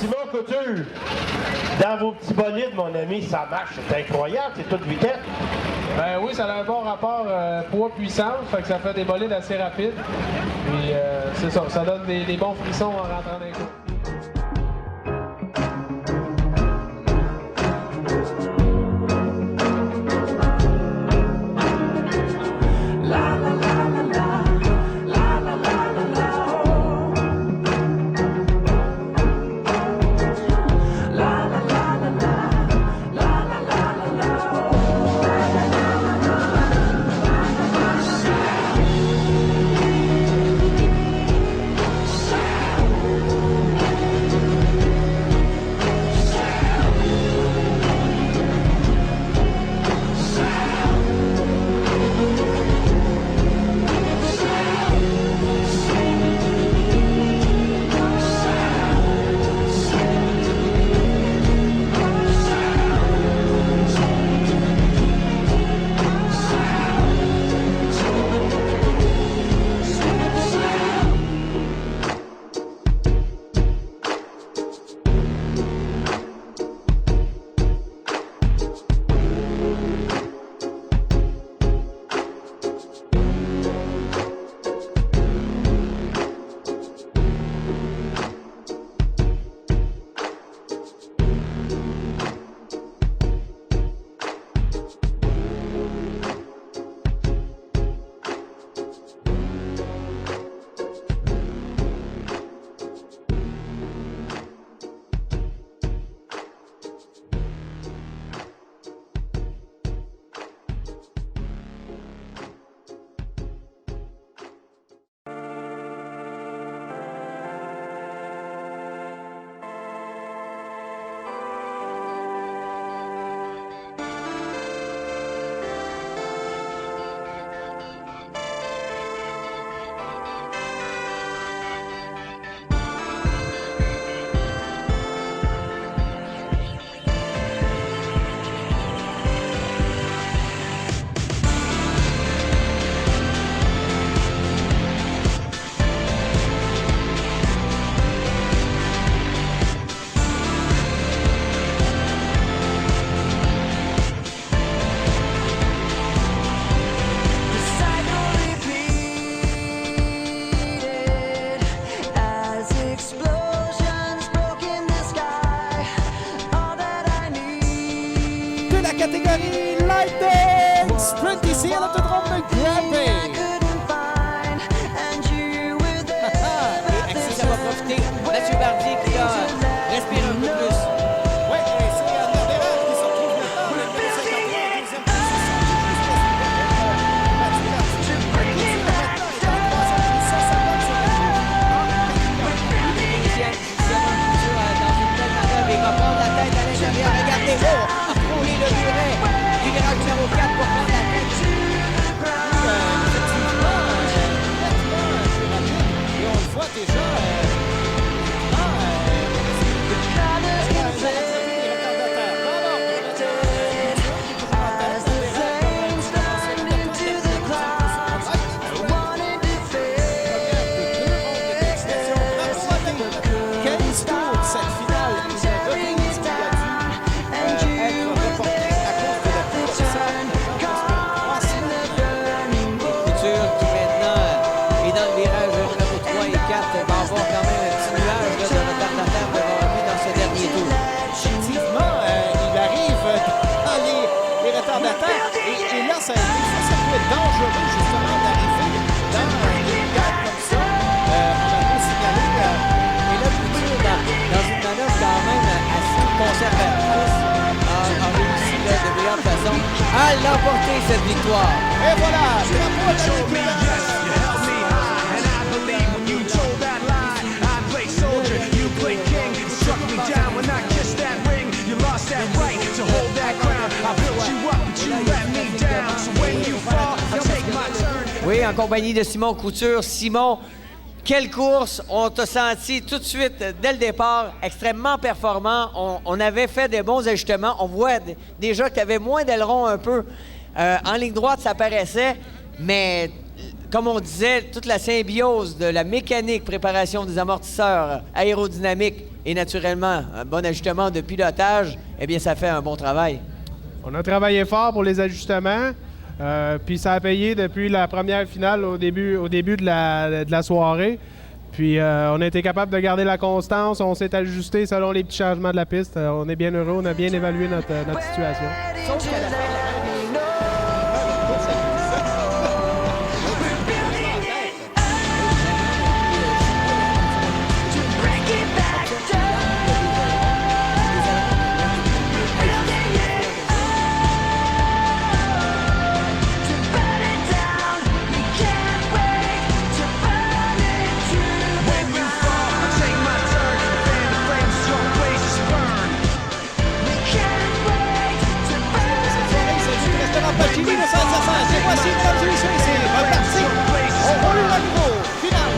Simon Couture, dans vos petits bolides, mon ami, ça marche, c'est incroyable, c'est toute vitesse. Ben oui, ça a un bon rapport poids-puissance, fait que ça fait des bolides assez rapides. Puis c'est ça, ça donne des bons frissons en rentrant dans les cours. catégorie Light Dance, Sprint ici à l'autodrome de Granby. Et Axel, ça va profiter. Mathieu Barbier qui a respiré un peu plus. Oui, et c'est Nerderer qui se retrouve maintenant dans le 51e position. Mathieu Barbier est en troisième position, ça va sur Étienne dans une belle manœuvre et reprendre la tête à l'intérieur. Regardez, oui, le muret. Du virage numéro 4 pour prendre la tête. Et on le voit déjà. Et là, ça peut être dangereux justement d'arriver dans une gare comme ça. On a beau signaler. Et là, Couture, dans une manœuvre quand même assez conservatrice, a réussi là, de meilleure façon à l'emporter cette victoire. Et voilà, drapeau de Oui, en compagnie de Simon Couture. Simon, quelle course! On t'a senti tout de suite, dès le départ, extrêmement performant. On avait fait des bons ajustements. On voit déjà que tu avais moins d'ailerons un peu. En ligne droite, ça paraissait. Mais comme on disait, toute la symbiose de la mécanique, préparation des amortisseurs aérodynamiques et naturellement un bon ajustement de pilotage, eh bien, ça fait un bon travail. On a travaillé fort pour les ajustements, puis ça a payé depuis la première finale au début de la soirée. Puis on a été capable de garder la constance, on s'est ajusté selon les petits changements de la piste. On est bien heureux, on a bien évalué notre situation. Sauf qu'à la fin de la Pacini, le centre, c'est voici, mesdames et messieurs, c'est reparti. On roule à nouveau. Finale,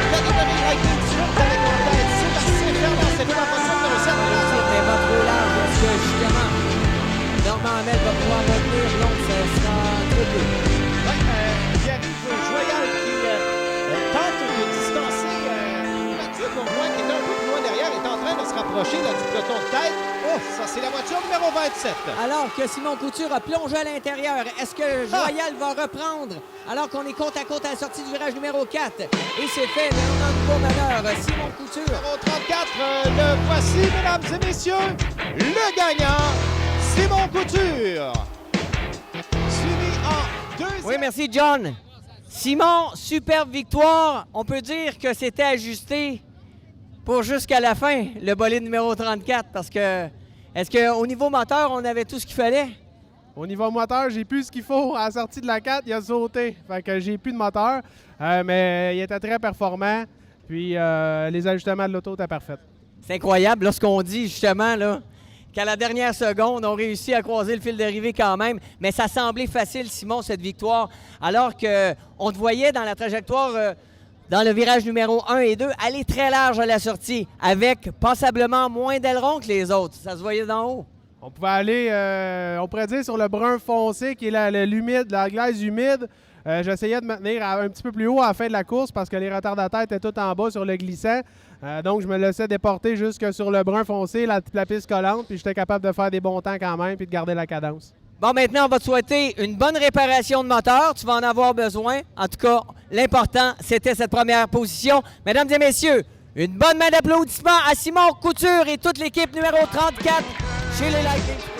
catégorie Lightning Sprint avec en tête Sébastien Fernand, c'est pour la position numéro 7. C'est pas trop large, est-ce que justement, Normand Hamel va pouvoir revenir, donc ça sera trop peu. Oui, il arrive Joyal qui tente de distancer Mathieu Bourgoin, qui est un peu plus loin derrière, est en train de se rapprocher là, du peloton de tête. Oh, ça c'est la voiture numéro 27. Alors que Simon Couture a plongé à l'intérieur, est-ce que Joyal va reprendre alors qu'on est côte à côte à la sortie du virage numéro 4? Et c'est fait, mais on a un beau malheur, Simon Couture. Numéro 34, le voici, mesdames et messieurs, le gagnant, Simon Couture. Suivi en deuxième. Oui, merci John. Simon, superbe victoire. On peut dire que c'était ajusté pour jusqu'à la fin, le bolide numéro 34, parce que est-ce qu'au niveau moteur, on avait tout ce qu'il fallait? Au niveau moteur, j'ai plus ce qu'il faut. À la sortie de la 4, il a sauté. Fait que j'ai plus de moteur, mais il était très performant. Puis les ajustements de l'auto étaient parfaits. C'est incroyable lorsqu'on dit justement là, qu'à la dernière seconde, on réussit à croiser le fil d'arrivée quand même. Mais ça semblait facile, Simon, cette victoire. Alors qu'on te voyait dans la trajectoire, dans le virage numéro 1 et 2, aller très large à la sortie, avec passablement moins d'ailerons que les autres. Ça se voyait d'en haut. On pouvait aller, on pourrait dire, sur le brun foncé, qui est l'humide, la glaise humide. J'essayais de me tenir un petit peu plus haut à la fin de la course parce que les retardataires étaient tout en bas sur le glissant. Donc, je me laissais déporter jusque sur le brun foncé, la piste collante, puis j'étais capable de faire des bons temps quand même puis de garder la cadence. Bon, maintenant, on va te souhaiter une bonne réparation de moteur. Tu vas en avoir besoin. En tout cas, l'important, c'était cette première position. Mesdames et messieurs, une bonne main d'applaudissements à Simon Couture et toute l'équipe numéro 34 chez les Lightning Sprint.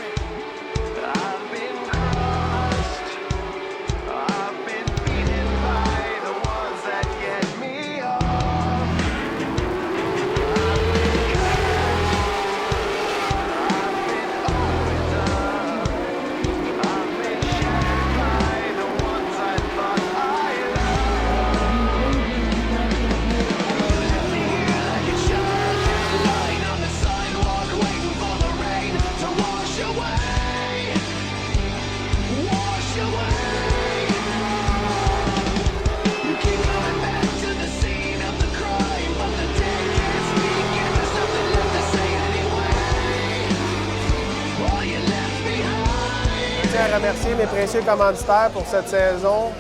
Je tiens à remercier mes précieux commanditaires pour cette saison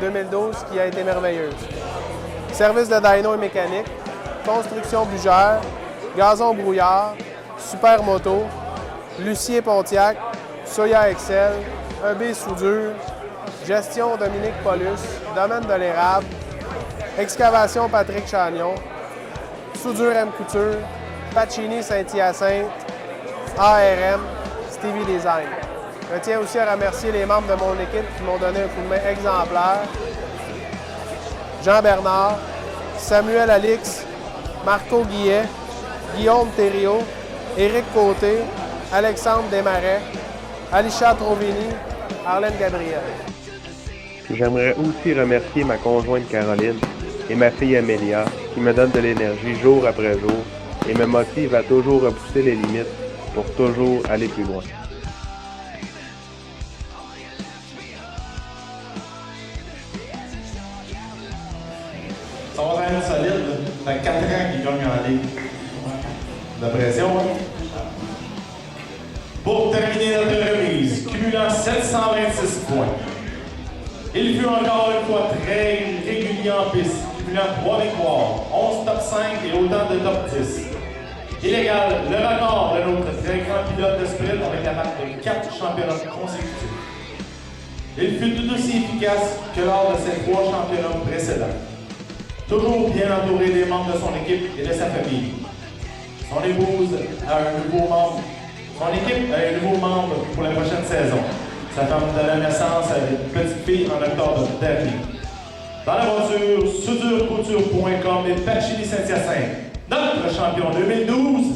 2012 qui a été merveilleuse. Service de dyno et mécanique, Construction Bugère, Gazon Brouillard, Super Moto, Lucier Pontiac, Soya Excel, EB Soudure, Gestion Dominique Paulus, Domaine de l'Érable, Excavation Patrick Chagnon, Soudure M Couture, Pacini Saint-Hyacinthe, ARM, Stevie Design. Je tiens aussi à remercier les membres de mon équipe qui m'ont donné un coup de main exemplaire. Jean Bernard, Samuel Alix, Marco Guillet, Guillaume Thériault, Éric Côté, Alexandre Desmarais, Alisha Trovini, Arlène Gabriel. J'aimerais aussi remercier ma conjointe Caroline et ma fille Amélia qui me donnent de l'énergie jour après jour et me motivent à toujours repousser les limites pour toujours aller plus loin. Ça va être solide. Ça fait 4 ans qu'il gagne en ligue. De pression, hein? Pour terminer notre remise, cumulant 726 points. Il fut encore une fois très régulier en piste, cumulant 3 victoires, 11 top 5 et autant de top 10. Il égale le record de notre très grand pilote de sprint avec la marque de 4 championnats consécutifs. Il fut tout aussi efficace que lors de ses 3 championnats précédents. Toujours bien entouré des membres de son équipe et de sa famille. Son épouse a un nouveau membre. Son équipe a un nouveau membre pour la prochaine saison. Sa femme donna naissance à une petite fille en octobre dernier. Dans la voiture, soudure-couture.com et Pachini Saint-Hyacinthe. Notre champion 2012,